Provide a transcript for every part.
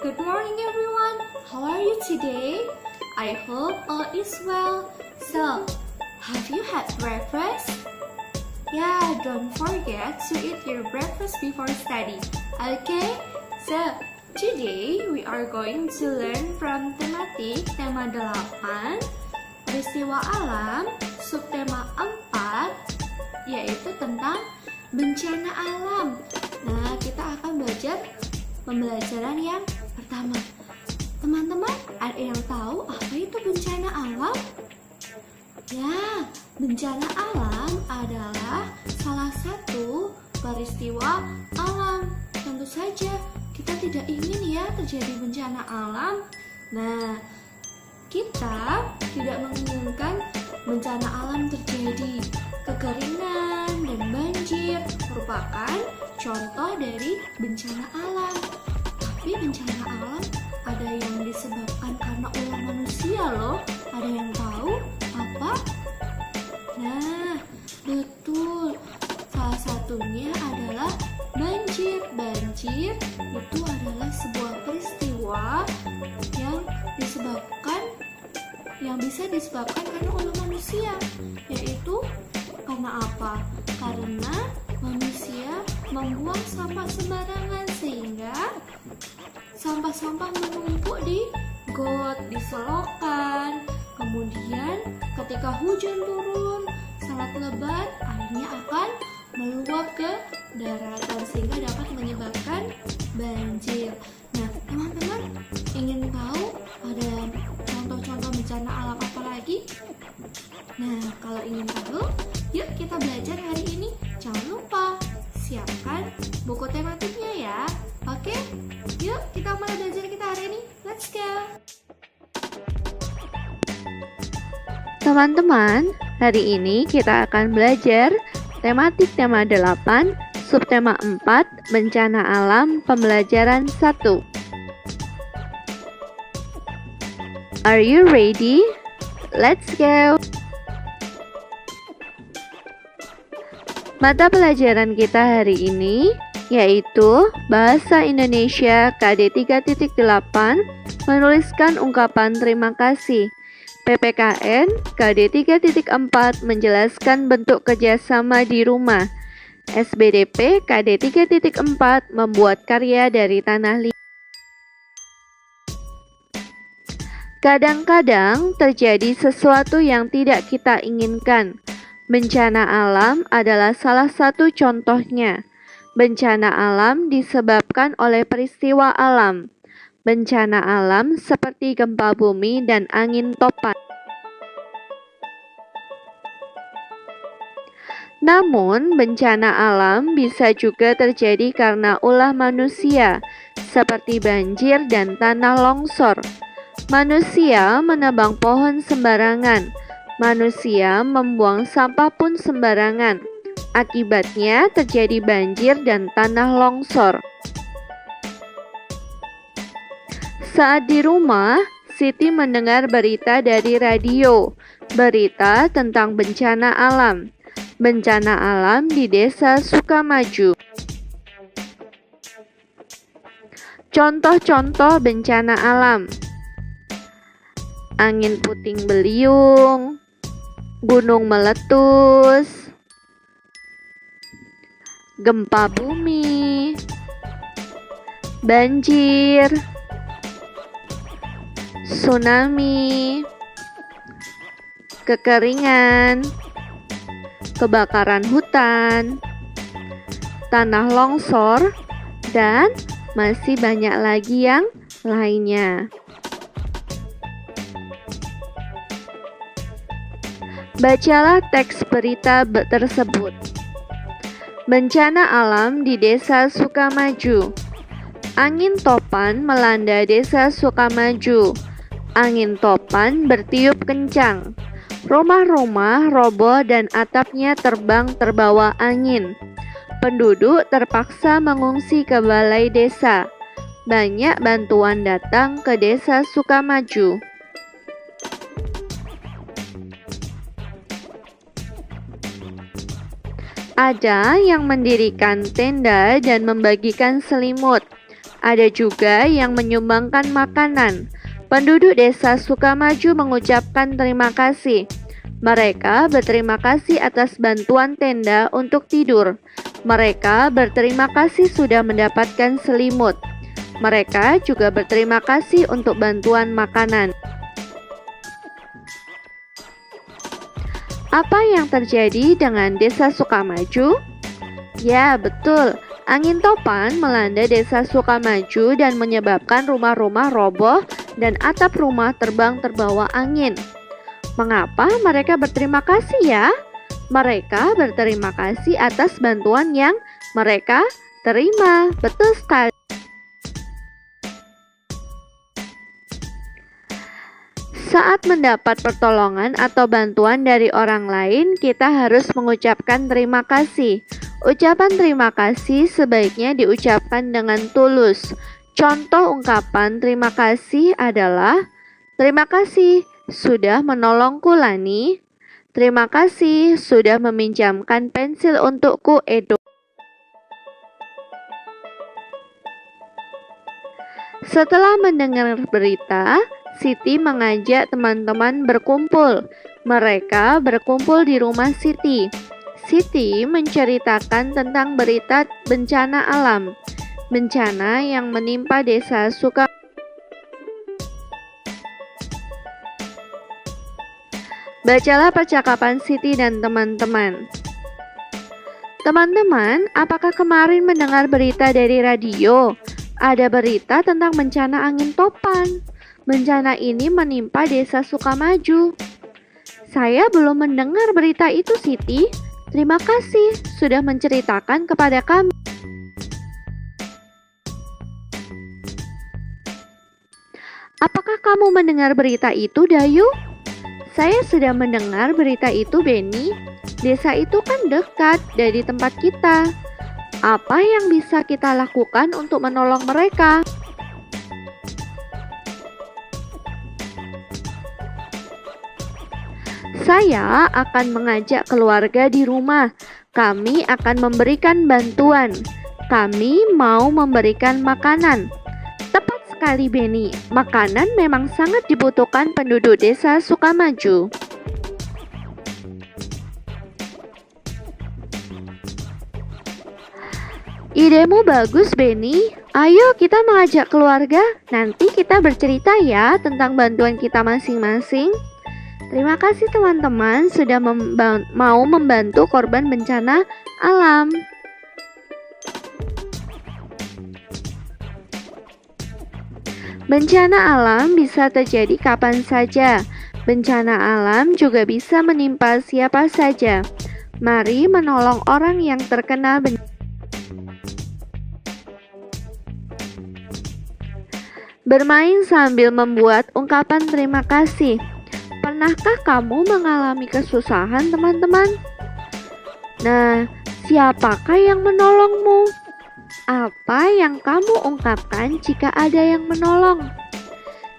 Good morning everyone. How are you today? I hope all is well. So, have you had breakfast? Yeah, don't forget to eat your breakfast before study. Okay? So, today we are going to learn from tematik tema 8, peristiwa alam, subtema 4, yaitu tentang bencana alam. Nah, kita akan belajar pembelajaran yang pertama. Teman-teman, ada yang tahu apa itu bencana alam? Ya, bencana alam adalah salah satu peristiwa alam. Tentu saja kita tidak ingin ya terjadi bencana alam. Nah, kita tidak menginginkan bencana alam terjadi. Kekeringan dan banjir merupakan contoh dari bencana alam. Tapi bencana alam ada yang disebabkan karena ulah manusia loh. Ada yang tahu apa? Nah, betul. Salah satunya adalah banjir. Banjir itu adalah sebuah peristiwa yang bisa disebabkan karena ulah manusia. Yaitu karena apa? Karena manusia membuang sampah sembarangan sehingga sampah-sampah menumpuk di got, di selokan. Kemudian ketika hujan turun sangat lebat, airnya akan meluap ke daratan sehingga dapat menyebabkan banjir. Nah, teman-teman ingin tahu ada contoh-contoh bencana alam apa lagi? Nah, kalau ingin tahu, yuk kita belajar hari ini. Jangan lupa siapkan buku tematiknya ya. Oke? Yuk kita mulai belajar kita hari ini. Let's go! Teman-teman, hari ini kita akan belajar tematik tema 8, subtema 4, bencana alam, pembelajaran 1. Are you ready? Let's go! Mata pelajaran kita hari ini yaitu Bahasa Indonesia KD 3.8, menuliskan ungkapan terima kasih. PPKN KD 3.4, menjelaskan bentuk kerjasama di rumah. SBDP KD 3.4, membuat karya dari tanah liat. Kadang-kadang terjadi sesuatu yang tidak kita inginkan. Bencana alam adalah salah satu contohnya. Bencana alam disebabkan oleh peristiwa alam. Bencana alam seperti gempa bumi dan angin topan. Namun, bencana alam bisa juga terjadi karena ulah manusia, seperti banjir dan tanah longsor. Manusia menebang pohon sembarangan. Manusia membuang sampah pun sembarangan. Akibatnya terjadi banjir dan tanah longsor. Saat di rumah, Siti mendengar berita dari radio. Berita tentang bencana alam. Bencana alam di Desa Sukamaju. Contoh-contoh bencana alam: angin puting beliung, gunung meletus, gempa bumi, banjir, tsunami, kekeringan, kebakaran hutan, tanah longsor, dan masih banyak lagi yang lainnya. Bacalah teks berita tersebut. Bencana alam di Desa Sukamaju. Angin topan melanda Desa Sukamaju. Angin topan bertiup kencang. Rumah-rumah roboh dan atapnya terbang terbawa angin. Penduduk terpaksa mengungsi ke balai desa. Banyak bantuan datang ke Desa Sukamaju. Ada yang mendirikan tenda dan membagikan selimut. Ada juga yang menyumbangkan makanan. Penduduk desa Sukamaju mengucapkan terima kasih. Mereka berterima kasih atas bantuan tenda untuk tidur. Mereka berterima kasih sudah mendapatkan selimut. Mereka juga berterima kasih untuk bantuan makanan. Apa yang terjadi dengan desa Sukamaju? Ya, betul. Angin topan melanda desa Sukamaju dan menyebabkan rumah-rumah roboh dan atap rumah terbang terbawa angin. Mengapa mereka berterima kasih ya? Mereka berterima kasih atas bantuan yang mereka terima. Betul sekali. Saat mendapat pertolongan atau bantuan dari orang lain, kita harus mengucapkan terima kasih. Ucapan terima kasih sebaiknya diucapkan dengan tulus. Contoh ungkapan terima kasih adalah, terima kasih sudah menolongku Lani. Terima kasih sudah meminjamkan pensil untukku Edo. Setelah mendengar berita, Siti mengajak teman-teman berkumpul. Mereka berkumpul di rumah Siti. Siti menceritakan tentang berita bencana alam, bencana yang menimpa desa Sukamaju. Bacalah percakapan Siti dan teman-teman. Teman-teman, apakah kemarin mendengar berita dari radio? Ada berita tentang bencana angin topan. Bencana ini menimpa desa Sukamaju. Saya belum mendengar berita itu, Siti. Terima kasih sudah menceritakan kepada kami. Apakah kamu mendengar berita itu, Dayu? Saya sudah mendengar berita itu, Beni. Desa itu kan dekat dari tempat kita. Apa yang bisa kita lakukan untuk menolong mereka? Saya akan mengajak keluarga di rumah. Kami akan memberikan bantuan. Kami mau memberikan makanan. Tepat sekali, Beni. Makanan memang sangat dibutuhkan penduduk desa Sukamaju. Idemu bagus, Beni. Ayo kita mengajak keluarga. Nanti kita bercerita ya tentang bantuan kita masing-masing. Terima kasih teman-teman sudah mau membantu korban bencana alam. Bencana alam bisa terjadi kapan saja. Bencana alam juga bisa menimpa siapa saja. Mari menolong orang yang terkena bencana. Bermain sambil membuat ungkapan terima kasih. Pernahkah kamu mengalami kesusahan, teman-teman? Nah, siapakah yang menolongmu? Apa yang kamu ungkapkan jika ada yang menolong?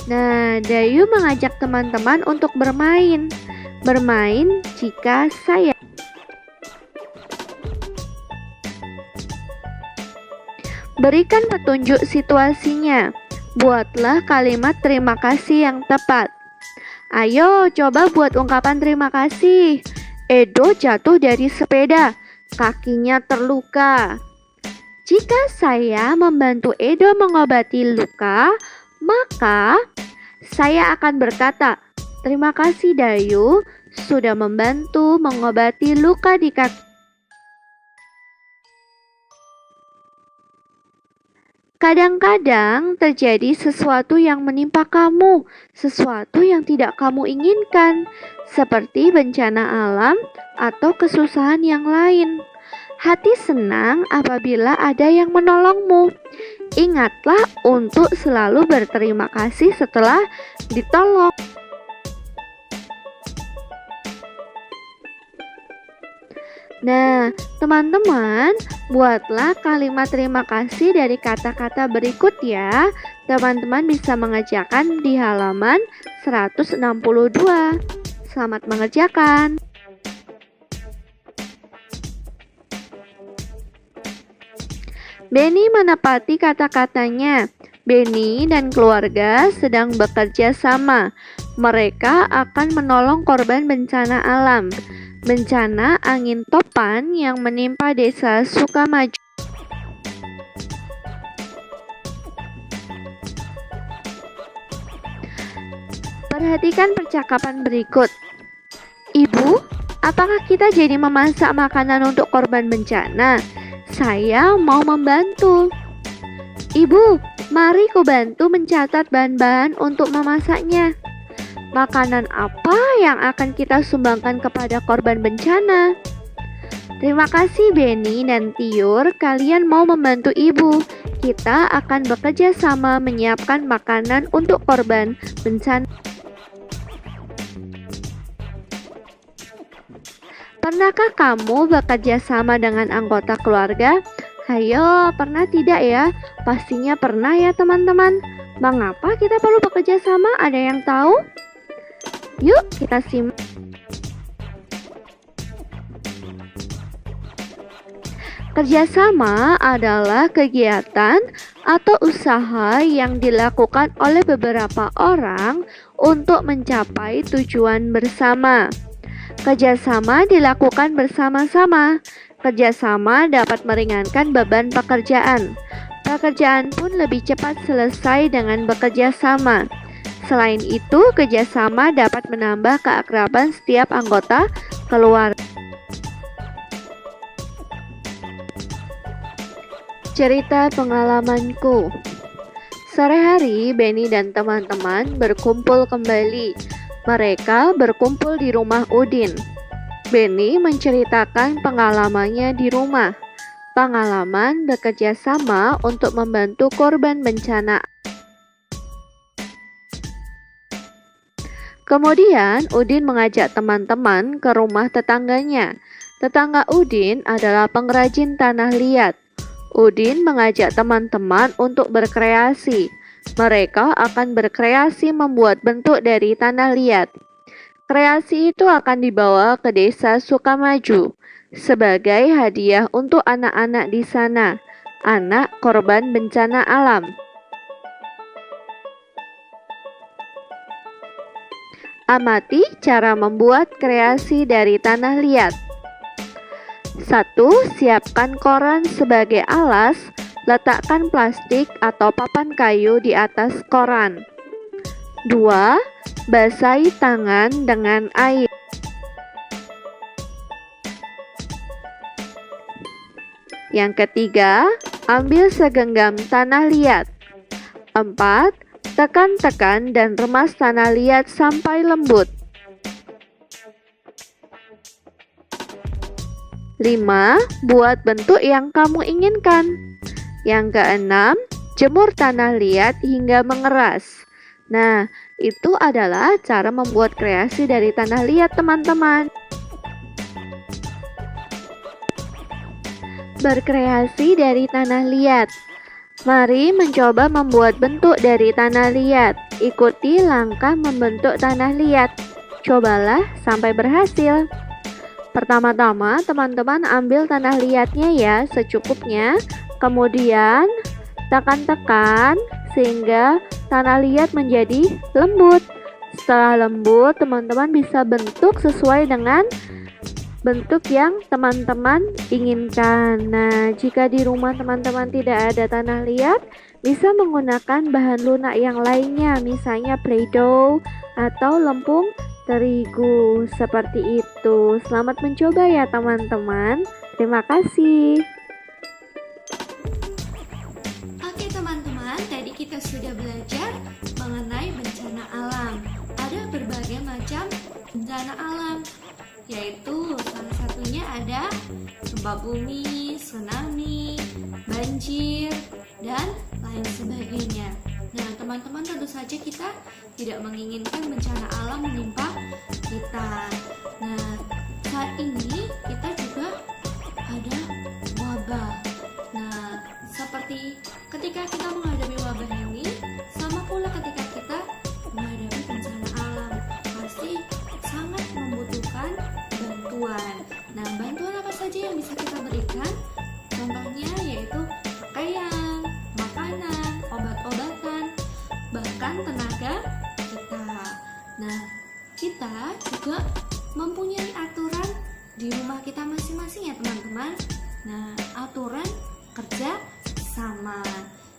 Nah, Dayu mengajak teman-teman untuk bermain. Bermain jika saya. Berikan petunjuk situasinya. Buatlah kalimat terima kasih yang tepat. Ayo coba buat ungkapan terima kasih. Edo jatuh dari sepeda, kakinya terluka. Jika saya membantu Edo mengobati luka, maka saya akan berkata, terima kasih Dayu sudah membantu mengobati luka di kaki. Kadang-kadang terjadi sesuatu yang menimpa kamu, sesuatu yang tidak kamu inginkan, seperti bencana alam atau kesusahan yang lain. Hati senang apabila ada yang menolongmu. Ingatlah untuk selalu berterima kasih setelah ditolong. Nah, teman-teman, buatlah kalimat terima kasih dari kata-kata berikut ya. Teman-teman bisa mengerjakan di halaman 162. Selamat mengerjakan. Benny menepati kata-katanya. Benny dan keluarga sedang bekerja sama. Mereka akan menolong korban bencana alam. Bencana angin topan yang menimpa desa Sukamaju. Perhatikan percakapan berikut. Ibu, apakah kita jadi memasak makanan untuk korban bencana? Saya mau membantu. Ibu, mari ku bantu mencatat bahan-bahan untuk memasaknya. Makanan apa yang akan kita sumbangkan kepada korban bencana? Terima kasih Benny dan Tiur, kalian mau membantu ibu. Kita akan bekerja sama menyiapkan makanan untuk korban bencana. Pernahkah kamu bekerja sama dengan anggota keluarga? Hayo, pernah tidak ya? Pastinya pernah ya teman-teman. Mengapa kita perlu bekerja sama? Ada yang tahu? Yuk kita simak. Kerjasama adalah kegiatan atau usaha yang dilakukan oleh beberapa orang untuk mencapai tujuan bersama. Kerjasama dilakukan bersama-sama. Kerjasama dapat meringankan beban pekerjaan. Pekerjaan pun lebih cepat selesai dengan bekerja sama. Selain itu, kerjasama dapat menambah keakraban setiap anggota keluarga. Cerita pengalamanku. Sore hari, Benny dan teman-teman berkumpul kembali. Mereka berkumpul di rumah Udin. Benny menceritakan pengalamannya di rumah. Pengalaman bekerja sama untuk membantu korban bencana. Kemudian Udin mengajak teman-teman ke rumah tetangganya. Tetangga Udin adalah pengrajin tanah liat. Udin mengajak teman-teman untuk berkreasi. Mereka akan berkreasi membuat bentuk dari tanah liat. Kreasi itu akan dibawa ke desa Sukamaju sebagai hadiah untuk anak-anak di sana, anak korban bencana alam. Amati cara membuat kreasi dari tanah liat. 1. Siapkan koran sebagai alas. Letakkan plastik atau papan kayu di atas koran. 2. Basahi tangan dengan air. Yang ketiga, ambil segenggam tanah liat. 4. Tekan-tekan dan remas tanah liat sampai lembut. 5. Buat bentuk yang kamu inginkan. Yang keenam, jemur tanah liat hingga mengeras. Nah, itu adalah cara membuat kreasi dari tanah liat, teman-teman. Berkreasi dari tanah liat. Mari mencoba membuat bentuk dari tanah liat. Ikuti langkah membentuk tanah liat. Cobalah sampai berhasil. Pertama-tama, teman-teman ambil tanah liatnya ya, secukupnya. Kemudian tekan-tekan sehingga tanah liat menjadi lembut. Setelah lembut, teman-teman bisa bentuk sesuai dengan bentuk yang teman-teman inginkan. Nah, jika di rumah teman-teman tidak ada tanah liat, bisa menggunakan bahan lunak yang lainnya, misalnya Play-Doh atau lempung terigu. Seperti itu. Selamat mencoba ya teman-teman. Terima kasih. Oke teman-teman, tadi kita sudah belajar mengenai bencana alam. Ada berbagai macam bencana alam, yaitu salah satunya ada gempa bumi, tsunami, banjir, dan lain sebagainya. Nah teman-teman, tentu saja kita tidak menginginkan bencana alam menimpa kita. Nah saat ini kita juga ada wabah. Nah seperti ketika kita menghadapi wabah ini, sama pula ketika kita menghadapi bencana alam, pasti sangat membutuhkan bantuan. Nah bantuan apa saja yang bisa kita berikan? Contohnya yaitu pakai Nah, aturan kerja sama.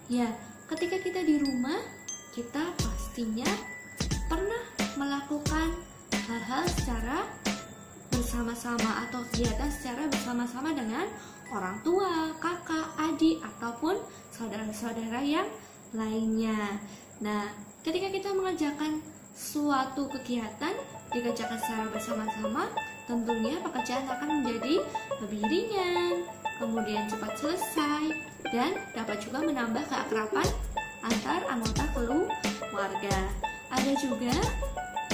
Ya, ketika kita di rumah, kita pastinya pernah melakukan hal-hal secara bersama-sama atau kegiatan secara bersama-sama dengan orang tua, kakak, adik, ataupun saudara-saudara yang lainnya. Nah, ketika kita mengerjakan suatu kegiatan dikerjakan secara bersama-sama, tentunya pekerjaan akan menjadi lebih ringan, kemudian cepat selesai, dan dapat juga menambah keakraban antar anggota keluarga. Ada juga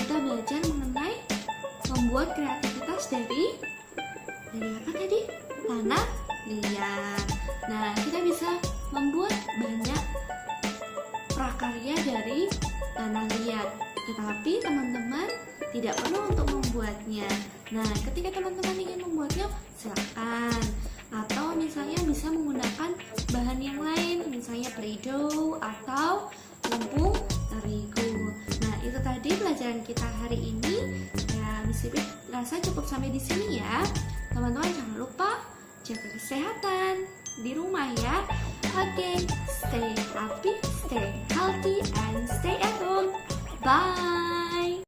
kita belajar mengenai membuat kreativitas dari apa tadi? Tanah liat. Nah, kita bisa membuat banyak prakarya dari tanah liat, tetapi teman-teman tidak perlu untuk membuatnya. Nah, ketika teman-teman ingin membuatnya, silakan. Atau misalnya bisa menggunakan bahan yang lain, misalnya Play-Doh atau tepung terigu. Nah, itu tadi pelajaran kita hari ini. Ya, Miss Pipit rasa cukup sampai di sini ya. Teman-teman jangan lupa jaga kesehatan di rumah ya. Oke, stay happy, stay healthy, and stay at home. Bye.